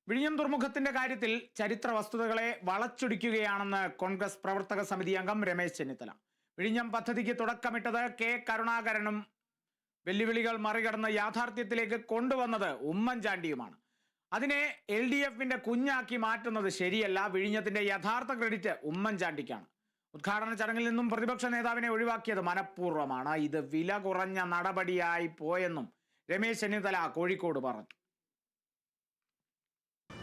വിഴിഞ്ഞം തുറമുഖത്തിന്റെ കാര്യത്തിൽ ചരിത്ര വസ്തുതകളെ വളച്ചൊടിക്കുകയാണെന്ന് കോൺഗ്രസ് പ്രവർത്തക സമിതി അംഗം രമേശ് ചെന്നിത്തല. വിഴിഞ്ഞം പദ്ധതിക്ക് തുടക്കമിട്ടത് കെ കരുണാകരനും വെല്ലുവിളികൾ മറികടന്ന് യാഥാർത്ഥ്യത്തിലേക്ക് കൊണ്ടുവന്നത് ഉമ്മൻചാണ്ടിയുമാണ്. അതിനെ LDFന്റെ കുഞ്ഞാക്കി മാറ്റുന്നത് ശരിയല്ല. വിഴിഞ്ഞത്തിന്റെ യഥാർത്ഥ ക്രെഡിറ്റ് ഉമ്മൻചാണ്ടിക്കാണ്. ഉദ്ഘാടന ചടങ്ങിൽ നിന്നും പ്രതിപക്ഷ നേതാവിനെ ഒഴിവാക്കിയത് മനഃപൂർവ്വമാണ്. ഇത് വില കുറഞ്ഞ നടപടിയായി പോയെന്നും രമേശ് ചെന്നിത്തല കോഴിക്കോട് പറഞ്ഞു.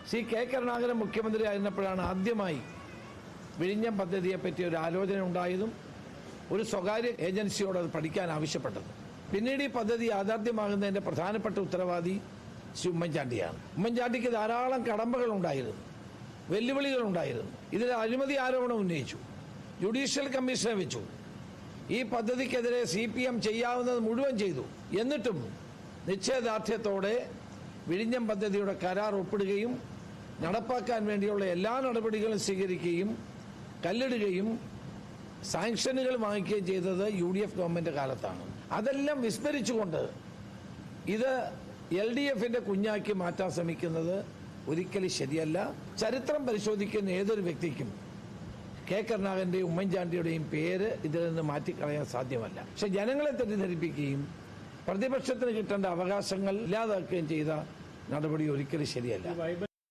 ശ്രീ കെ കരുണാകരൻ മുഖ്യമന്ത്രി ആയിരുന്നപ്പോഴാണ് ആദ്യമായി വിഴിഞ്ഞം പദ്ധതിയെപ്പറ്റി ഒരു ആലോചന ഉണ്ടായതും ഒരു സ്വകാര്യ ഏജൻസിയോട് അത് പഠിക്കാൻ ആവശ്യപ്പെട്ടത്. പിന്നീട് ഈ പദ്ധതി യാഥാർത്ഥ്യമാകുന്നതിന്റെ പ്രധാനപ്പെട്ട ഉത്തരവാദി ശ്രീ ഉമ്മൻചാണ്ടിയാണ്. ഉമ്മൻചാണ്ടിക്ക് ധാരാളം കടമ്പകൾ ഉണ്ടായിരുന്നു, വെല്ലുവിളികൾ ഉണ്ടായിരുന്നു. ഇതിൽ അഴിമതി ആരോപണം ഉന്നയിച്ചു, ജുഡീഷ്യൽ കമ്മീഷനെ വെച്ചു, ഈ പദ്ധതിക്കെതിരെ CPM ചെയ്യാവുന്നത് മുഴുവൻ ചെയ്തു. എന്നിട്ടും നിശ്ചയദാർഢ്യത്തോടെ വിഴിഞ്ഞം പദ്ധതിയുടെ കരാർ ഒപ്പിടുകയും നടപ്പാക്കാൻ വേണ്ടിയുള്ള എല്ലാ നടപടികളും സ്വീകരിക്കുകയും കല്ലിടുകയും സാങ്ഷനുകൾ വാങ്ങിക്കുകയും ചെയ്തത് UDF ഗവൺമെന്റ് കാലത്താണ്. അതെല്ലാം വിസ്മരിച്ചുകൊണ്ട് ഇത് LDFന്റെ കുഞ്ഞാക്കി മാറ്റാൻ ശ്രമിക്കുന്നത് ഒരിക്കലും ശരിയല്ല. ചരിത്രം പരിശോധിക്കുന്ന ഏതൊരു വ്യക്തിക്കും കെ കരുണാകരന്റെയും ഉമ്മൻചാണ്ടിയുടെയും പേര് ഇതിൽ നിന്ന് മാറ്റിക്കളയാൻ സാധ്യമല്ല. പക്ഷെ ജനങ്ങളെ തെറ്റിദ്ധരിപ്പിക്കുകയും പ്രതിപക്ഷത്തിന് കിട്ടേണ്ട അവകാശങ്ങൾ ഇല്ലാതാക്കുകയും ചെയ്ത നടപടി ഒരിക്കലും ശരിയല്ല.